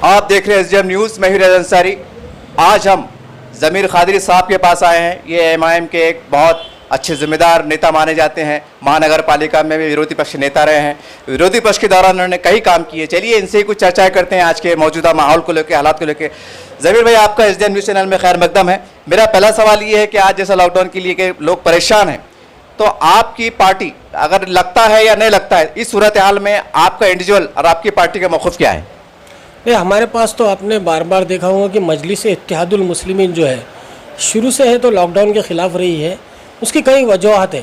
आप देख रहे हैं एसडीएम न्यूज़। मैं रज़ा अंसारी। आज हम ज़मीर क़ादरी साहब के पास आए हैं। ये एमआईएम के एक बहुत अच्छे ज़िम्मेदार नेता माने जाते हैं। महानगर पालिका में भी विरोधी पक्ष नेता रहे हैं। विरोधी पक्ष के दौरान उन्होंने कई काम किए। चलिए इनसे ही कुछ चर्चाएं करते हैं आज के मौजूदा माहौल को लेकर, हालात को लेकर। ज़मीर भाई, आपका एसडीएम न्यूज़ चैनल में खैर मकदम है। मेरा पहला सवाल ये है कि आज जैसा लॉकडाउन के लिए कि लोग परेशान हैं, तो आपकी पार्टी अगर लगता है या नहीं लगता है, इस सूरत हाल में आपका इंडिविजुअल और आपकी पार्टी का मौक़िफ़ क्या है? नहीं, हमारे पास तो आपने बार बार देखा होगा कि मजलिस इत्तेहादुल मुस्लिमीन जो है शुरू से है तो लॉकडाउन के ख़िलाफ़ रही है। उसकी कई वजूहत है।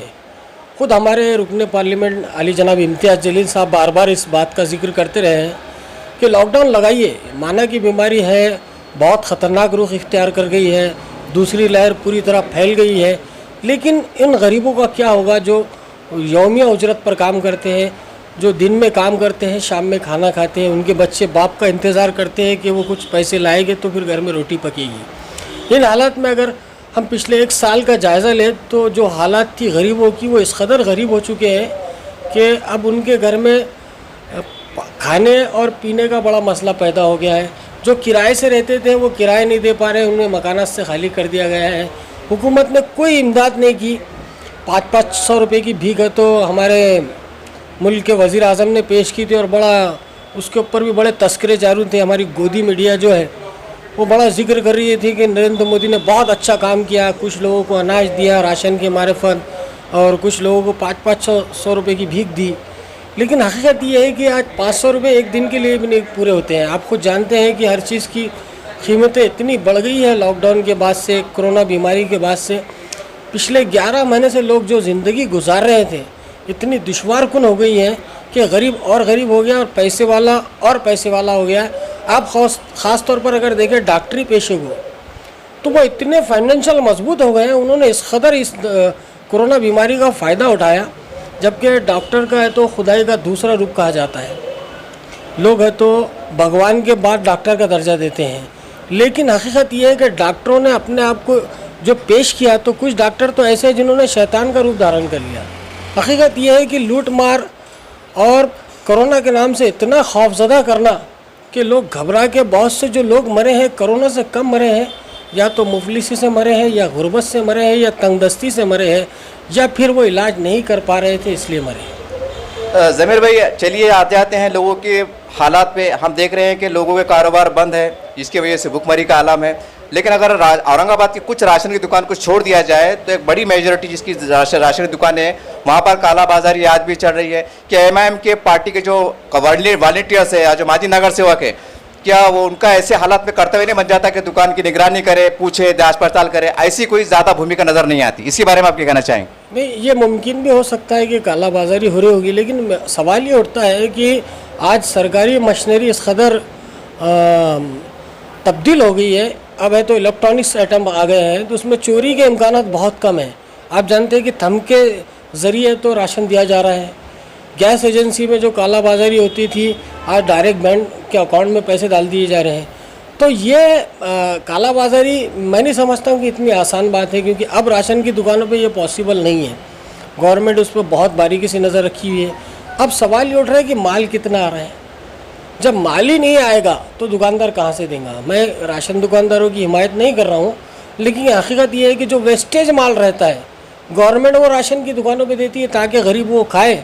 ख़ुद हमारे रुकन पार्लियामेंट अली जनाब इम्तियाज़ जलील साहब बार बार इस बात का जिक्र करते रहे हैं कि लॉकडाउन लगाइए, माना की बीमारी है, बहुत ख़तरनाक रुख इख्तियार कर गई है, दूसरी लहर पूरी तरह फैल गई है, लेकिन इन गरीबों का क्या होगा जो यौमिया उजरत पर काम करते हैं, जो दिन में काम करते हैं, शाम में खाना खाते हैं, उनके बच्चे बाप का इंतज़ार करते हैं कि वो कुछ पैसे लाएंगे तो फिर घर में रोटी पकेगी। इन हालात में अगर हम पिछले 1 साल का जायज़ा लें तो जो हालात थी गरीबों की, वो इस कदर गरीब हो चुके हैं कि अब उनके घर में खाने और पीने का बड़ा मसला पैदा हो गया है। जो किराए से रहते थे वो किराया नहीं दे पा रहे, उन्हें मकानात से खाली कर दिया गया है। हुकूमत ने कोई इमदाद नहीं की। 500 रुपये की भीख है तो हमारे मुल्क के वज़ीर आज़म ने पेश की थी और बड़ा उसके ऊपर भी बड़े तस्करे जारू थे। हमारी गोदी मीडिया जो है वो बड़ा जिक्र कर रही थी कि नरेंद्र मोदी ने बहुत अच्छा काम किया, कुछ लोगों को अनाज दिया राशन के मार्फत और कुछ लोगों को 500 रुपये की भीख दी। लेकिन हकीकत ये है कि आज 500 रुपये एक दिन के लिए भी नहीं पूरे होते हैं। आप खुद जानते हैं कि हर चीज़ की कीमतें इतनी बढ़ गई है लॉकडाउन के बाद से, कोरोना बीमारी के बाद से। पिछले 11 महीने से लोग जो ज़िंदगी गुजार रहे थे इतनी दुश्वारकुन हो गई है कि गरीब और गरीब हो गया और पैसे वाला और पैसे वाला हो गया। आप ख़ास तौर पर अगर देखें डॉक्टरी पेशे को, तो वो इतने फाइनेंशियल मजबूत हो गए हैं, उन्होंने इस कदर इस कोरोना बीमारी का फ़ायदा उठाया। जबकि डॉक्टर का है तो खुदाई का दूसरा रूप कहा जाता है। लोग है तो भगवान के बाद डॉक्टर का दर्जा देते हैं, लेकिन हकीकत ये है कि डॉक्टरों ने अपने आप को जो पेश किया, तो कुछ डॉक्टर तो ऐसे हैं जिन्होंने शैतान का रूप धारण कर लिया। हकीकत यह है कि लूट मार और कोरोना के नाम से इतना खौफजदा करना कि लोग घबरा के, बहुत से जो लोग मरे हैं कोरोना से कम मरे हैं, या तो मुफलिसी से मरे हैं, या गुर्बत से मरे हैं, या तंगदस्ती से मरे हैं, या फिर वो इलाज नहीं कर पा रहे थे इसलिए मरे। ज़मीर भाई, चलिए आते आते हैं लोगों के हालात पे। हम देख रहे हैं कि लोगों के कारोबार बंद है, जिसकी वजह से भुखमरी का आलम है। लेकिन अगर औरंगाबाद की कुछ राशन की दुकान को छोड़ दिया जाए तो एक बड़ी मेजॉरिटी जिसकी राशन की दुकानें हैं, वहाँ पर कालाबाजारी आज भी चल रही है। कि एमआईएम के पार्टी के जो वॉलंटियर्स है या जो माजी नगर सेवक है, क्या वो उनका ऐसे हालात में कर्तव्य नहीं बन जाता कि दुकान की निगरानी करे, पूछे, जांच पड़ताल करे? ऐसी कोई ज़्यादा भूमिका नज़र नहीं आती। इसी बारे में आप क्या कहना चाहेंगे? नहीं, ये मुमकिन भी हो सकता है कि कालाबाजारी हो रही होगी, लेकिन सवाल ये उठता है कि आज सरकारी मशीनरी इस कदर तब्दील हो गई है। अब है तो इलेक्ट्रॉनिक्स आइटम आ गए हैं, तो उसमें चोरी के इम्कानात बहुत कम हैं। आप जानते हैं कि थंब के ज़रिए तो राशन दिया जा रहा है। गैस एजेंसी में जो कालाबाजारी होती थी, आज डायरेक्ट बैंक के अकाउंट में पैसे डाल दिए जा रहे हैं। तो ये कालाबाजारी मैं नहीं समझता हूँ कि इतनी आसान बात है, क्योंकि अब राशन की दुकानों पे ये पॉसिबल नहीं है। गवर्नमेंट उस पर बहुत बारीकी से नज़र रखी हुई है। अब सवाल ये उठ रहा है कि माल कितना आ रहा है। जब माल ही नहीं आएगा तो दुकानदार कहाँ से देगा? मैं राशन दुकानदारों की हिमायत नहीं कर रहा हूँ, लेकिन हकीकत ये है कि जो वेस्टेज माल रहता है गवर्नमेंट वो राशन की दुकानों पे देती है ताकि गरीब वो खाए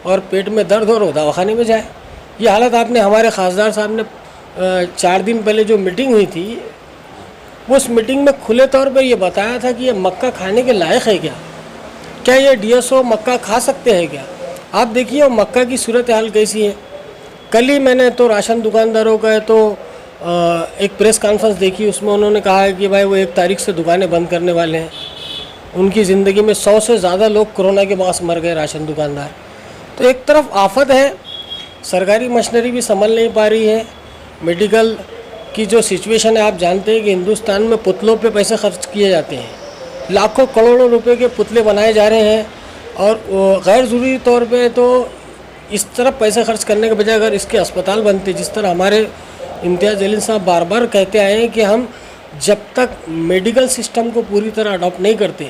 और पेट में दर्द हो दवाखाने में जाए। ये हालत आपने हमारे खासदार साहब ने 4 दिन पहले जो मीटिंग हुई थी, उस मीटिंग में खुले तौर पर यह बताया था कि ये मक्का खाने के लायक है क्या ये DSO मक्का खा सकते हैं क्या? आप देखिए मक्का की सूरत हाल कैसी है। कल ही मैंने तो राशन दुकानदारों का है तो एक प्रेस कॉन्फ्रेंस देखी, उसमें उन्होंने कहा है कि भाई वो 1 तारीख से दुकानें बंद करने वाले हैं। उनकी ज़िंदगी में 100 से ज़्यादा लोग कोरोना के बाद मर गए, राशन दुकानदार। तो एक तरफ आफत है, सरकारी मशीनरी भी संभल नहीं पा रही है। मेडिकल की जो सिचुएशन है, आप जानते हैं कि हिंदुस्तान में पुतलों पे पैसे खर्च किए जाते हैं, लाखों करोड़ों रुपए के पुतले बनाए जा रहे हैं, और गैर ज़रूरी तौर पे तो इस तरफ पैसे खर्च करने के बजाय अगर इसके अस्पताल बनते, जिस तरह हमारे इम्तियाज़ जलील साहब बार बार कहते आए हैं कि हम जब तक मेडिकल सिस्टम को पूरी तरह अडॉप्ट नहीं करते,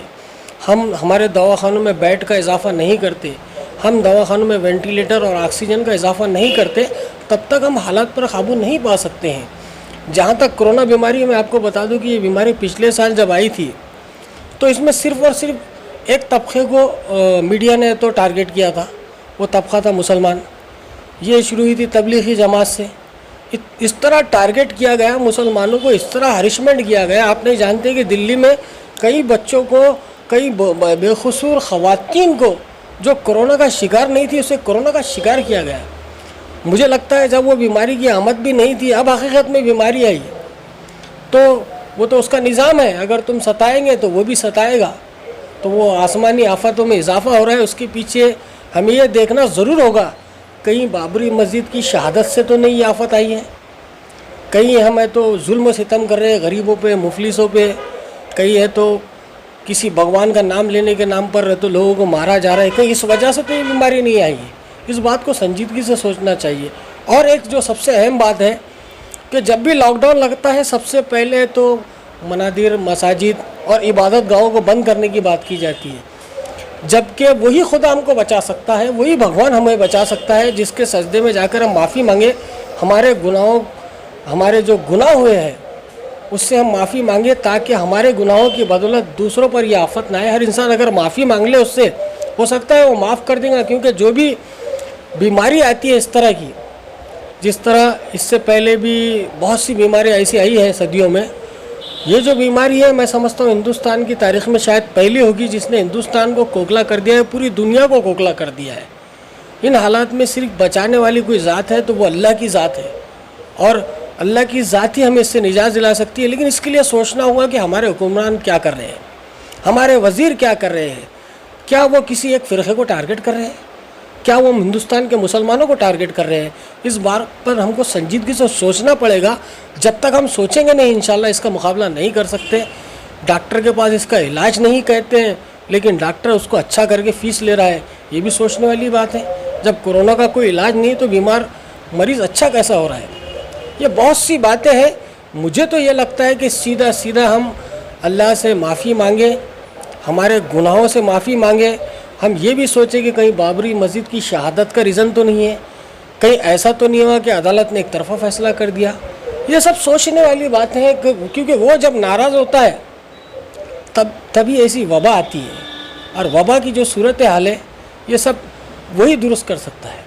हम हमारे दवाखानों में बेड का इजाफा नहीं करते, हम दवाखानों में वेंटिलेटर और ऑक्सीजन का इजाफा नहीं करते, तब तक हम हालात पर काबू नहीं पा सकते हैं। जहाँ तक कोरोना बीमारी, मैं आपको बता दूं कि ये बीमारी पिछले साल जब आई थी तो इसमें सिर्फ़ और सिर्फ एक तबके को मीडिया ने तो टारगेट किया था, वो तबका था मुसलमान। ये शुरू हुई थी तबलीगी जमात से। इस तरह टारगेट किया गया मुसलमानों को, इस तरह हरिशमेंट किया गया। आप नहीं जानते कि दिल्ली में कई बच्चों को, कई बेकसूर ख़वातीन को जो कोरोना का शिकार नहीं थी, उसे कोरोना का शिकार किया गया। मुझे लगता है जब वो बीमारी की आमद भी नहीं थी, अब हकीकत में बीमारी आई तो वो तो उसका निज़ाम है, अगर तुम सताएंगे तो वो भी सताएगा। तो वो आसमानी आफतों में इजाफा हो रहा है, उसके पीछे हमें ये देखना ज़रूर होगा कहीं बाबरी मस्जिद की शहादत से तो नहीं ये आफत आई है, कहीं हमें तो जुल्म सितम कर रहे हैं गरीबों पे, मुफलिसों पे, कहीं है तो किसी भगवान का नाम लेने के नाम पर तो लोगों को मारा जा रहा है, कहीं इस वजह से तो ये बीमारी नहीं आई है। इस बात को संजीदगी से सोचना चाहिए। और एक जो सबसे अहम बात है कि जब भी लॉकडाउन लगता है सबसे पहले तो मनादिर, मसाजिद और इबादत गाहों को बंद करने की बात की जाती है, जबकि वही खुदा हमको बचा सकता है, वही भगवान हमें बचा सकता है जिसके सजदे में जाकर हम माफ़ी मांगे, हमारे गुनाहों, हमारे जो गुनाह हुए हैं उससे हम माफ़ी मांगे, ताकि हमारे गुनाहों की बदौलत दूसरों पर यह आफत ना आए। हर इंसान अगर माफ़ी मांग ले उससे, हो सकता है वो माफ़ कर देगा। क्योंकि जो भी बीमारी आती है इस तरह की, जिस तरह इससे पहले भी बहुत सी बीमारियाँ ऐसी आई है सदियों में, ये जो बीमारी है मैं समझता हूँ हिंदुस्तान की तारीख़ में शायद पहली होगी जिसने हिंदुस्तान को खोखला कर दिया है, पूरी दुनिया को खोखला कर दिया है। इन हालात में सिर्फ बचाने वाली कोई ज़ात है तो वो अल्लाह की ज़ात है, और अल्लाह की ज़ात ही हमें इससे निजात दिला सकती है। लेकिन इसके लिए सोचना होगा कि हमारे हुक्मरान क्या कर रहे हैं, हमारे वज़ीर क्या कर रहे हैं, क्या वो किसी एक फ़िरक़े को टारगेट कर रहे हैं, क्या वो हिंदुस्तान के मुसलमानों को टारगेट कर रहे हैं। इस बात पर हमको संजीदगी से सोचना पड़ेगा। जब तक हम सोचेंगे नहीं इंशाल्लाह इसका मुकाबला नहीं कर सकते। डॉक्टर के पास इसका इलाज नहीं कहते हैं, लेकिन डॉक्टर उसको अच्छा करके फ़ीस ले रहा है, ये भी सोचने वाली बात है। जब कोरोना का कोई इलाज नहीं तो बीमार मरीज़ अच्छा कैसा हो रहा है। ये बहुत सी बातें हैं। मुझे तो ये लगता है कि सीधा सीधा हम अल्लाह से माफ़ी मांगे, हमारे गुनाहों से माफ़ी मांगे। हम ये भी सोचें कि कहीं बाबरी मस्जिद की शहादत का रीज़न तो नहीं है, कहीं ऐसा तो नहीं हुआ कि अदालत ने एक तरफा फैसला कर दिया। ये सब सोचने वाली बातें हैं, क्योंकि वो जब नाराज़ होता है तभी ऐसी वबा आती है, और वबा की जो सूरत हाल है ये सब वही दुरुस्त कर सकता है।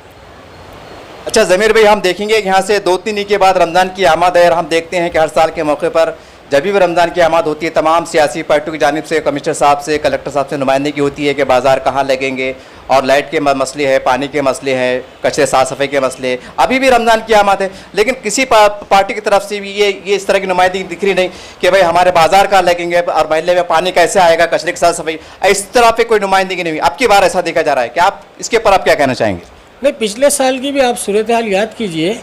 अच्छा ज़मीर भाई, हम देखेंगे कि यहाँ से 2-3 के बाद रमज़ान की आमद है, और हम देखते हैं कि हर साल के मौके पर जब भी रमज़ान की आमद होती है तमाम सियासी पार्टियों की जानिब से, कमिश्नर साहब से, कलेक्टर साहब से नुमाइंदगी होती है कि बाज़ार कहाँ लगेंगे, और लाइट के मसले हैं, पानी के मसले हैं, कचरे साफ़ सफाई के मसले। अभी भी रमज़ान की आमद है, लेकिन किसी पार्टी की तरफ से भी ये इस तरह की नुमाइंदगी दिख रही नहीं कि भाई हमारे बाज़ार कहाँ लगेंगे और महल्ले में पानी कैसे आएगा, कचरे की साफ़ सफाई, इस तरह पर कोई नुमाइंदगी नहीं हुई। अब की बार ऐसा देखा जा रहा है कि आप इसके ऊपर आप क्या कहना चाहेंगे? नहीं, पिछले साल की भी आप सूरत हाल याद कीजिए।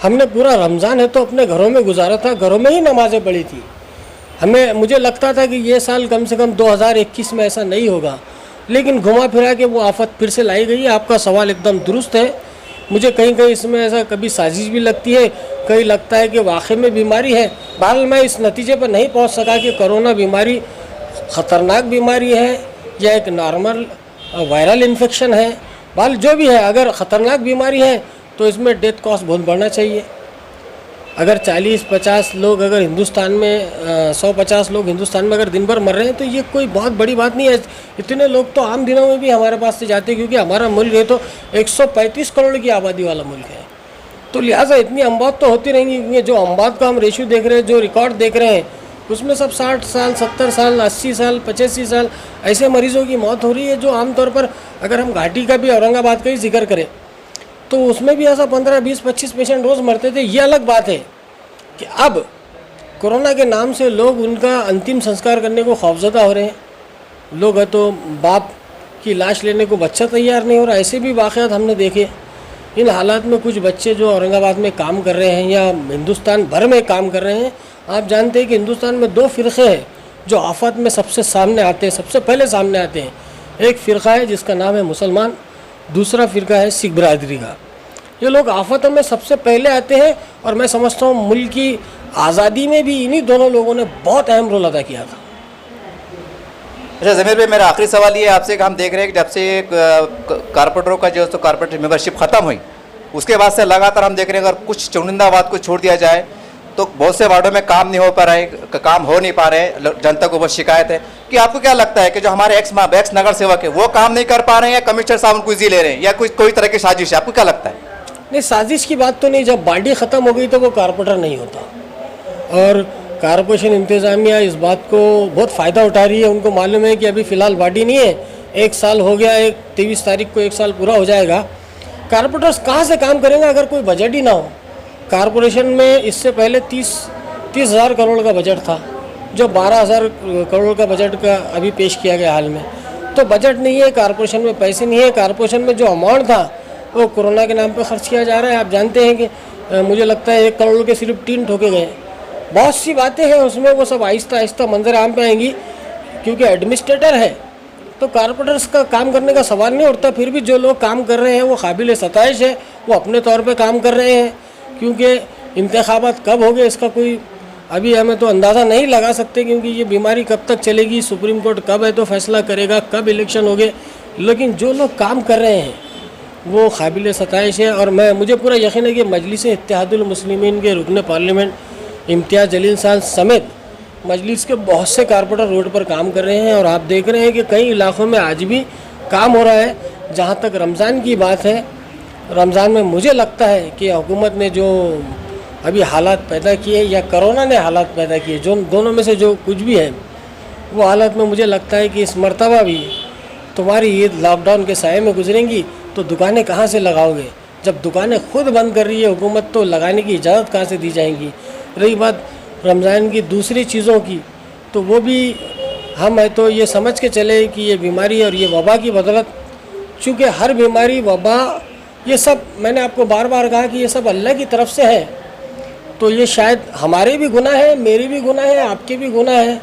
हमने पूरा रमज़ान है तो अपने घरों में गुजारा था, घरों में ही नमाज़ें पढ़ी थी। मुझे लगता था कि ये साल कम से कम 2021 में ऐसा नहीं होगा, लेकिन घुमा फिरा के वो आफत फिर से लाई गई है। आपका सवाल एकदम दुरुस्त है। मुझे कहीं कहीं इसमें ऐसा कभी साजिश भी लगती है, कहीं लगता है कि वाकई में बीमारी है। बहरहाल मैं इस नतीजे पर नहीं पहुंच सका कि कोरोना बीमारी ख़तरनाक बीमारी है या एक नॉर्मल वायरल इन्फेक्शन है। बहरहाल जो भी है, अगर ख़तरनाक बीमारी है तो इसमें डेथ कॉस्ट बहुत बढ़ना चाहिए। अगर 40-50 लोग अगर हिंदुस्तान में 150 लोग हिंदुस्तान में अगर दिन भर मर रहे हैं तो ये कोई बहुत बड़ी बात नहीं है। इतने लोग तो आम दिनों में भी हमारे पास से जाते हैं, क्योंकि हमारा मुल्क है तो 135 करोड़ की आबादी वाला मुल्क है, तो लिहाजा इतनी अमवात तो होती रहेंगी। क्योंकि जो अमवात का हम रेशियो देख रहे हैं, जो रिकॉर्ड देख रहे हैं, उसमें सब 60 साल, 70 साल, 80 साल, 85 साल ऐसे मरीज़ों की मौत हो रही है, जो आमतौर पर अगर हम घाटी का भी, औरंगाबाद का ही जिक्र करें तो उसमें भी ऐसा 15, 20, 25 पेशेंट रोज़ मरते थे। ये अलग बात है कि अब कोरोना के नाम से लोग उनका अंतिम संस्कार करने को खौफजदा हो रहे हैं। लोग है तो बाप की लाश लेने को बच्चा तैयार नहीं हो रहा। ऐसे भी वाक़यात हमने देखे। इन हालात में कुछ बच्चे जो औरंगाबाद में काम कर रहे हैं या हिंदुस्तान भर में काम कर रहे हैं, आप जानते हैं कि हिंदुस्तान में 2 फ़िरक़े हैं जो आफत में सबसे सामने आते हैं, सबसे पहले सामने आते हैं। एक फ़िरक़ा है जिसका नाम है मुसलमान, दूसरा फ़िरक़ा है सिख बरादरी का। ये लोग आफतों में सबसे पहले आते हैं, और मैं समझता हूँ मुल्क की आज़ादी में भी इन्हीं दोनों लोगों ने बहुत अहम रोल अदा किया था। अच्छा ज़मीर भाई, मेरा आखिरी सवाल ये आपसे कि हम देख रहे हैं कि जब से कॉर्पोरेटरों का जो तो कॉर्पोरेट मेंबरशिप ख़त्म हुई, उसके बाद से लगातार हम देख रहे हैं, अगर कुछ चुनिंदा बात को छोड़ दिया जाए तो बहुत से वार्डों में काम नहीं हो पा रहे, काम हो नहीं पा रहे, जनता को बहुत शिकायत है। कि आपको क्या लगता है कि जो हमारे एक्स नगर सेवक है वो काम नहीं कर पा रहे हैं, या कमिश्नर साहब उनको इजी ले रहे हैं, या कोई तरह की साजिश है? आपको क्या लगता है? नहीं, साजिश की बात तो नहीं। जब बाडी ख़त्म हो गई तो वो कारपोरेटर नहीं होता। और कारपोरेशन इंतज़ामिया इस बात को बहुत फ़ायदा उठा रही है। उनको मालूम है कि अभी फ़िलहाल बाडी नहीं है, 1 साल हो गया, 23 तारीख को 1 साल पूरा हो जाएगा। कारपोरेटर्स कहाँ से काम करेंगे अगर कोई बजट ही ना हो? कारपोरेशन में इससे पहले 30,000 करोड़ का बजट था, जो 12,000 करोड़ का बजट का अभी पेश किया गया हाल में। तो बजट नहीं है, कारपोरेशन में पैसे नहीं है। कारपोरेशन में जो अमाउंट था वो कोरोना के नाम पे खर्च किया जा रहा है। आप जानते हैं कि मुझे लगता है 1 करोड़ के सिर्फ 3 ठोके गए। बहुत सी बातें हैं उसमें, वो सब आहिस्ता आहिस्ता मंजर आम पे आएंगी, क्योंकि एडमिनिस्ट्रेटर है तो कारपोरेटर्स का काम करने का सवाल नहीं उठता। फिर भी जो लोग काम कर रहे हैं वो काबिल सताइश है, वो अपने तौर पे काम कर रहे हैं। क्योंकि इंतखाबात कब हो गए इसका कोई अभी हमें तो अंदाज़ा नहीं लगा सकते, क्योंकि ये बीमारी कब तक चलेगी, सुप्रीम कोर्ट कब है तो फैसला करेगा, कब इलेक्शन हो गए। लेकिन जो लोग काम कर रहे हैं वो काबिल सताइश है। और मुझे पूरा यकीन है कि मजलिस इत्तेहादुल मुस्लिमीन के रुकन पार्लियामेंट इम्तियाज़ जलील साहब समेत मजलिस के बहुत से कारपोरेटर रोड पर काम कर रहे हैं। और आप देख रहे हैं कि कई इलाक़ों में आज भी काम हो रहा है। जहाँ तक रमज़ान की बात है, रमज़ान में मुझे लगता है कि हुकूमत ने जो अभी हालात पैदा किए या कोरोना ने हालात पैदा किए, जो दोनों में से जो कुछ भी है, वो हालत में मुझे लगता है कि इस मर्तबा भी तुम्हारी ईद लॉकडाउन के साए में गुजरेंगी तो दुकानें कहाँ से लगाओगे? जब दुकानें खुद बंद कर रही है हुकूमत तो लगाने की इजाज़त कहाँ से दी जाएंगी? रही बात रमज़ान की दूसरी चीज़ों की, तो वो भी हम है तो ये समझ के चले कि ये बीमारी और ये वबा की बदौलत, चूँकि हर बीमारी वबा ये सब मैंने आपको बार बार कहा कि ये सब अल्लाह की तरफ से है। तो ये शायद हमारे भी गुनाह है, मेरी भी गुनाह है, आपके भी गुनाह है,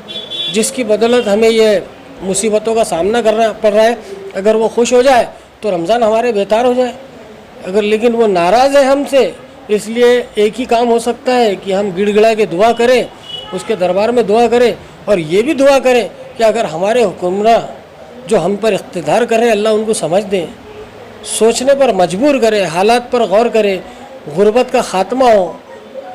जिसकी बदौलत हमें ये मुसीबतों का सामना करना पड़ रहा है। अगर वो खुश हो जाए तो रमज़ान हमारे बेकार हो जाए, अगर लेकिन वो नाराज़ है हमसे, इसलिए एक ही काम हो सकता है कि हम गिड़गिड़ा के दुआ करें, उसके दरबार में दुआ करें, और ये भी दुआ करें कि अगर हमारे हुक्मरान जो हम पर इख्तिदार करें अल्लाह उनको समझ दें, सोचने पर मजबूर करे, हालात पर गौर करे, गुर्बत का ख़ात्मा हो,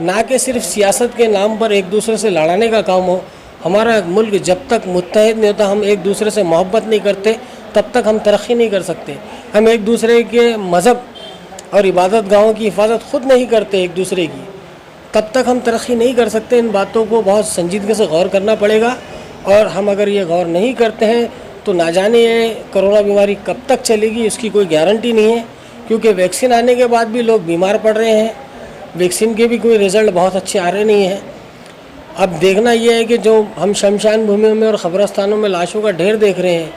ना कि सिर्फ सियासत के नाम पर एक दूसरे से लड़ाने का काम हो। हमारा मुल्क जब तक मुत्तहिद नहीं होता, हम एक दूसरे से मोहब्बत नहीं करते, तब तक हम तरक्की नहीं कर सकते। हम एक दूसरे के मज़हब और इबादत गाहों की हिफाजत ख़ुद नहीं करते एक दूसरे की, तब तक हम तरक्की नहीं कर सकते। इन बातों को बहुत संजीदगी से गौर करना पड़ेगा। और हम अगर ये गौर नहीं करते हैं तो ना जाने ये कोरोना बीमारी कब तक चलेगी, इसकी कोई गारंटी नहीं है। क्योंकि वैक्सीन आने के बाद भी लोग बीमार पड़ रहे हैं, वैक्सीन के भी कोई रिज़ल्ट बहुत अच्छे आ रहे नहीं हैं। अब देखना यह है कि जो हम शमशान भूमियों में और ख़बरस्तानों में लाशों का ढेर देख रहे हैं,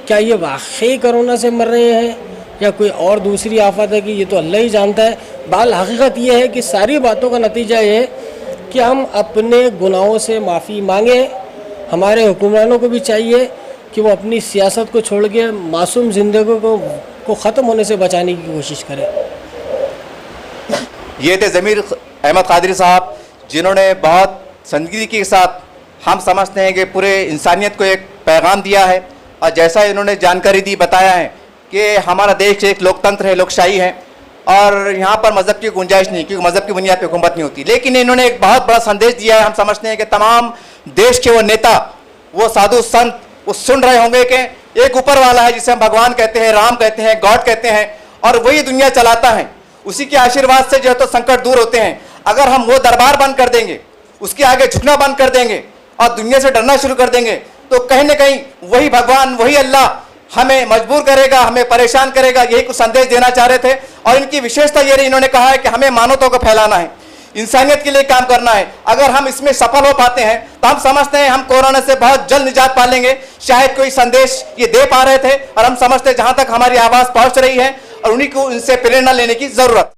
क्या ये वाकई कोरोना से मर रहे हैं या कोई और दूसरी आफत है कि ये तो अल्लाह ही जानता है। बाल हकीकत ये है कि सारी बातों का नतीजा ये है कि हम अपने गुनाहों से माफ़ी मांगें। हमारे हुक्मरानों को भी चाहिए कि वो अपनी सियासत को छोड़ के मासूम ज़िंदगी को ख़त्म होने से बचाने की कोशिश करें। ये थे ज़मीर अहमद कादरी साहब, जिन्होंने बहुत संजीदगी के साथ हम समझते हैं कि पूरे इंसानियत को एक पैगाम दिया है। और जैसा इन्होंने जानकारी दी, बताया है कि हमारा देश एक लोकतंत्र है, लोकशाही है, और यहाँ पर मज़हब की गुंजाइश नहीं, क्योंकि मज़हब की बुनियाद पर हुकूमत नहीं होती। लेकिन इन्होंने एक बहुत बड़ा संदेश दिया है। हम समझते हैं कि तमाम देश के वो नेता, वो साधु संत, वो सुन रहे होंगे कि एक ऊपर वाला है जिसे हम भगवान कहते हैं, राम कहते हैं, गॉड कहते हैं, और वही दुनिया चलाता है। उसी के आशीर्वाद से जो है तो संकट दूर होते हैं। अगर हम वो दरबार बंद कर देंगे, उसके आगे झुकना बंद कर देंगे और दुनिया से डरना शुरू कर देंगे, तो कहीं ना कहीं वही भगवान, वही अल्लाह हमें मजबूर करेगा, हमें परेशान करेगा। यही कुछ संदेश देना चाह रहे थे। और इनकी विशेषता ये रही, इन्होंने कहा है कि हमें मानवता को फैलाना है, इंसानियत के लिए काम करना है। अगर हम इसमें सफल हो पाते हैं तो हम समझते हैं हम कोरोना से बहुत जल्द निजात पा लेंगे। शायद कोई संदेश ये दे पा रहे थे, और हम समझते हैं जहां तक हमारी आवाज़ पहुंच रही है और उन्हीं को इनसे प्रेरणा लेने की ज़रूरत।